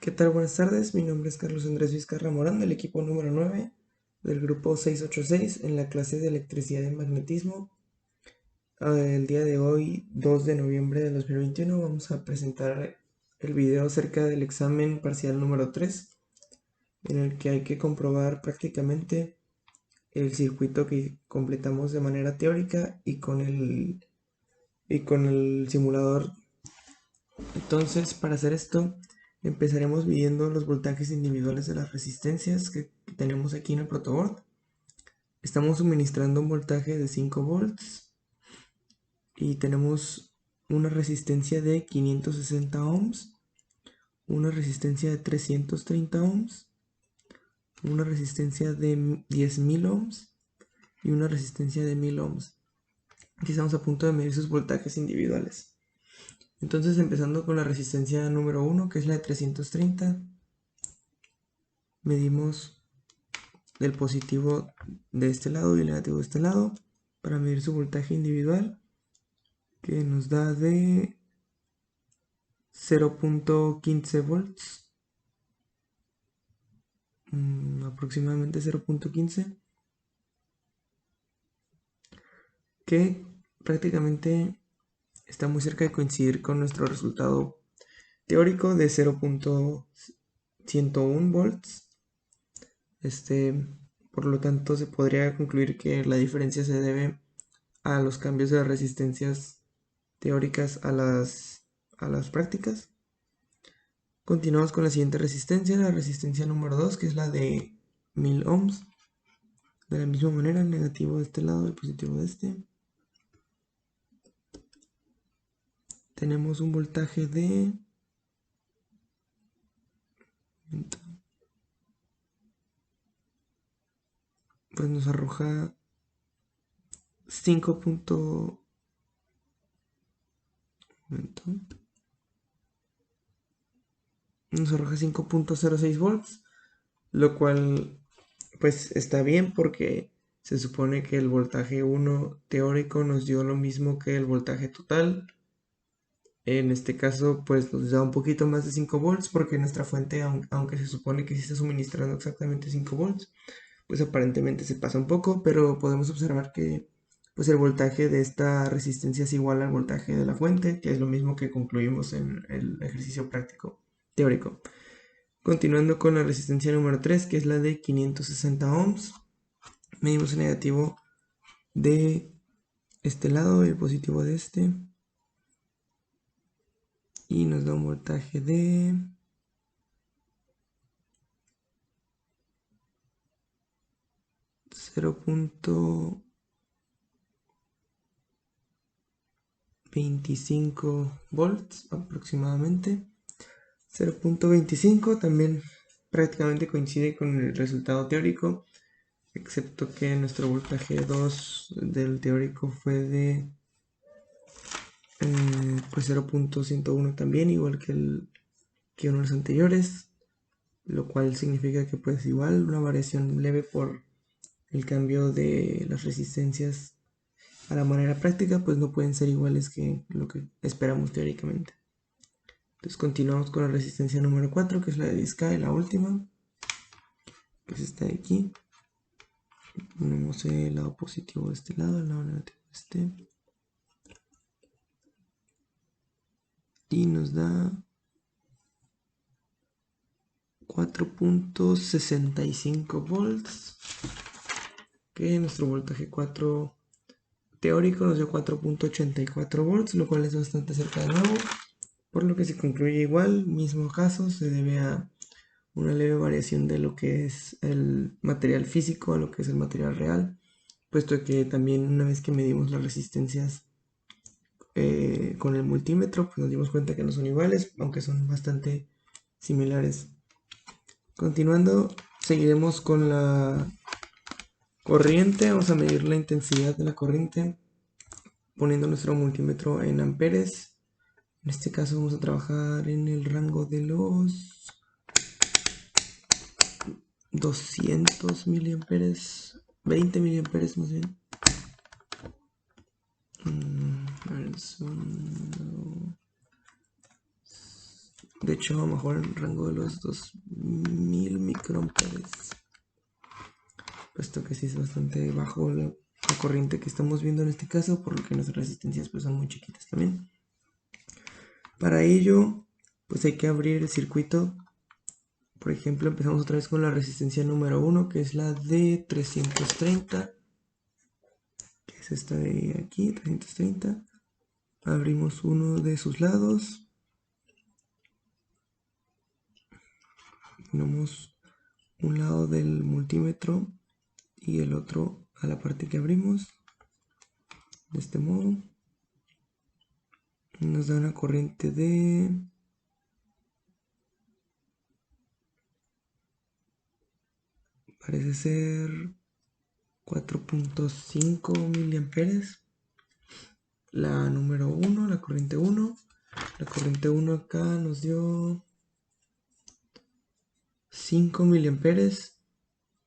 ¿Qué tal? Buenas tardes, mi nombre es Carlos Andrés Vizcarra Morán del equipo número 9 del grupo 686 en la clase de electricidad y magnetismo. El día de hoy, 2 de noviembre de 2021, vamos a presentar el video acerca del examen parcial número 3, en el que hay que comprobar prácticamente el circuito que completamos de manera teórica y con el simulador. Entonces, para hacer esto, empezaremos midiendo los voltajes individuales de las resistencias que tenemos aquí en el protoboard. Estamos suministrando un voltaje de 5 volts y tenemos una resistencia de 560 ohms, una resistencia de 330 ohms, una resistencia de 10.000 ohms y una resistencia de 1000 ohms. Aquí estamos a punto de medir sus voltajes individuales. Entonces, empezando con la resistencia número 1, que es la de 330, medimos el positivo de este lado y el negativo de este lado para medir su voltaje individual, que nos da de 0.15 volts, aproximadamente 0.15, que prácticamente está muy cerca de coincidir con nuestro resultado teórico de 0.101 volts. Por lo tanto, se podría concluir que la diferencia se debe a los cambios de las resistencias teóricas a las prácticas. Continuamos con la siguiente resistencia, la resistencia número 2, que es la de 1000 ohms. De la misma manera, el negativo de este lado, el positivo de este. Tenemos un voltaje de... pues nos arroja 5. Nos arroja 5.06 volts, lo cual pues está bien porque se supone que el voltaje 1 teórico nos dio lo mismo que el voltaje total. En este caso pues nos da un poquito más de 5 volts porque nuestra fuente, aunque se supone que sí está suministrando exactamente 5 volts, pues aparentemente se pasa un poco, pero podemos observar que pues el voltaje de esta resistencia es igual al voltaje de la fuente, que es lo mismo que concluimos en el ejercicio práctico teórico. Continuando con la resistencia número 3, que es la de 560 ohms, medimos el negativo de este lado y el positivo de este, y nos da un voltaje de 0.25 volts aproximadamente. 0.25 también prácticamente coincide con el resultado teórico, excepto que nuestro voltaje 2 del teórico fue de pues 0.101 también, igual que uno de los anteriores, lo cual significa que pues igual una variación leve por el cambio de las resistencias a la manera práctica pues no pueden ser iguales que lo que esperamos teóricamente. Entonces continuamos con la resistencia número 4, que es la de 10K, la última, que es esta de aquí. Ponemos el lado positivo de este lado, el lado negativo de este, y nos da 4.65 volts, que nuestro voltaje 4 teórico nos dio 4.84 volts, lo cual es bastante cerca de nuevo, por lo que se concluye igual, mismo caso, se debe a una leve variación de lo que es el material físico a lo que es el material real, puesto que también una vez que medimos las resistencias con el multímetro, pues nos dimos cuenta que no son iguales, aunque son bastante similares. Continuando, seguiremos con la corriente. Vamos a medir la intensidad de la corriente poniendo nuestro multímetro en amperes. En este caso vamos a trabajar en el rango de los 200 miliamperes, 20 miliamperes más bien. De hecho, a lo mejor en rango de los 2000 microamperes, puesto que sí es bastante bajo la corriente que estamos viendo en este caso, por lo que nuestras resistencias pues son muy chiquitas también. Para ello, pues hay que abrir el circuito. Por ejemplo, empezamos otra vez con la resistencia número 1, que es la de 330, que es esta de aquí, 330. Abrimos uno de sus lados, ponemos un lado del multímetro y el otro a la parte que abrimos, de este modo. Nos da una corriente de parece ser 4.5 miliamperes. La número 1, la corriente 1. La corriente 1 acá nos dio 5 miliamperes,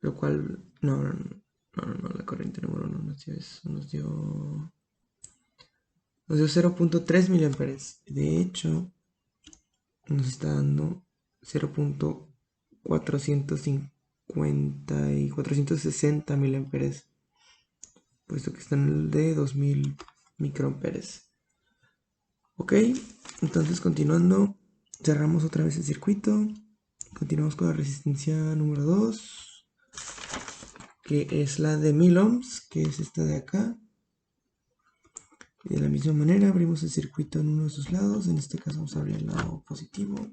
lo cual no, la corriente número 1 nos dio eso, nos dio 0.3 miliamperes. De hecho, nos está dando 0.450 y 460 miliamperes, puesto que están en el de 2000 microamperes. Ok, entonces continuando, cerramos otra vez el circuito. Continuamos con la resistencia número 2, que es la de 1000 ohms, que es esta de acá. Y de la misma manera abrimos el circuito en uno de sus lados. En este caso vamos a abrir el lado positivo.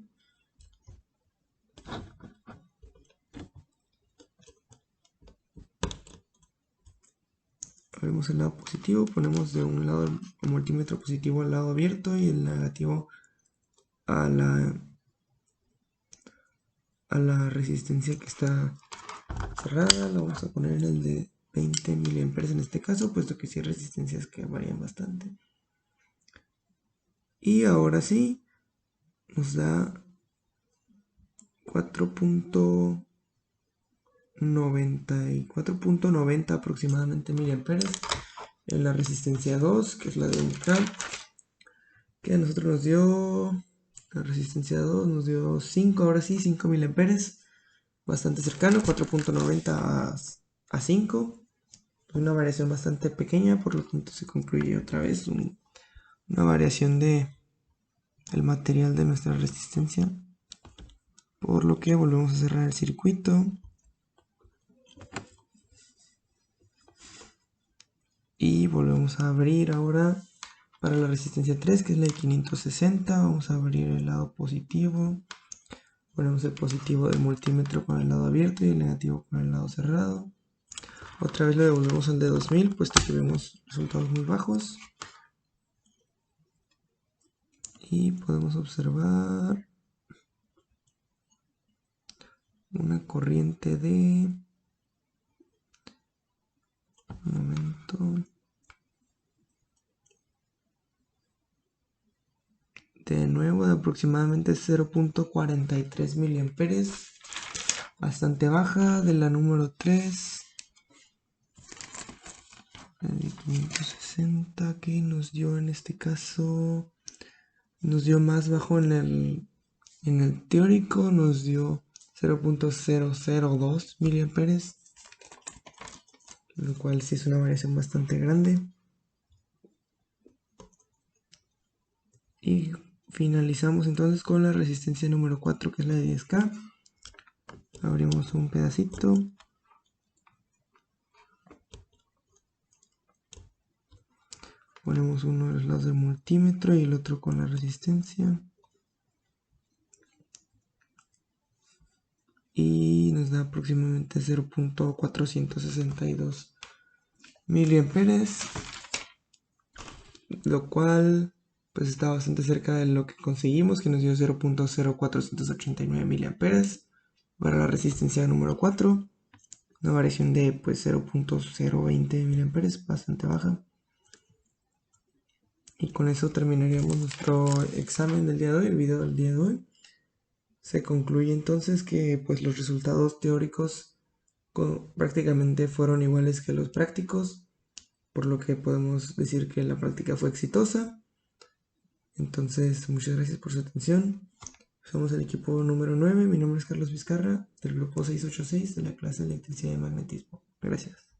Abrimos el lado positivo, ponemos de un lado el multímetro positivo al lado abierto y el negativo a la resistencia que está cerrada. Lo vamos a poner en el de 20 miliamperes en este caso, puesto que sí hay resistencias que varían bastante. Y ahora sí, nos da 4.90 aproximadamente miliamperes en la resistencia 2, que es la de 1K, que a nosotros nos dio, la resistencia 2 nos dio 5, ahora sí, 5 miliamperes, bastante cercano, 4.90 a 5, una variación bastante pequeña, por lo tanto se concluye otra vez una variación del material de nuestra resistencia, por lo que volvemos a cerrar el circuito y volvemos a abrir ahora para la resistencia 3, que es la de 560. Vamos a abrir el lado positivo, ponemos el positivo del multímetro con el lado abierto y el negativo con el lado cerrado. Otra vez lo devolvemos al de 2000, puesto que vemos resultados muy bajos. Y podemos observar una corriente de... Un momento. De nuevo, de aproximadamente 0.43 miliamperes. Bastante baja. De la número 3. De 560, que nos dio en este caso... Nos dio más bajo en el teórico. Nos dio 0.002 miliamperes, lo cual sí es una variación bastante grande. Y finalizamos entonces con la resistencia número 4, que es la de 10K. Abrimos un pedacito. Ponemos uno de los lados del multímetro y el otro con la resistencia. Y nos da aproximadamente 0.462 miliamperes, lo cual pues está bastante cerca de lo que conseguimos, que nos dio 0.0489 miliamperes para la resistencia número 4, una variación de pues 0.020 miliamperes, bastante baja. Y con eso terminaríamos nuestro examen del día de hoy, el video del día de hoy. Se concluye entonces que pues los resultados teóricos prácticamente fueron iguales que los prácticos, por lo que podemos decir que la práctica fue exitosa. Entonces, muchas gracias por su atención. Somos el equipo número 9. Mi nombre es Carlos Vizcarra, del grupo 686 de la clase de electricidad y magnetismo. Gracias.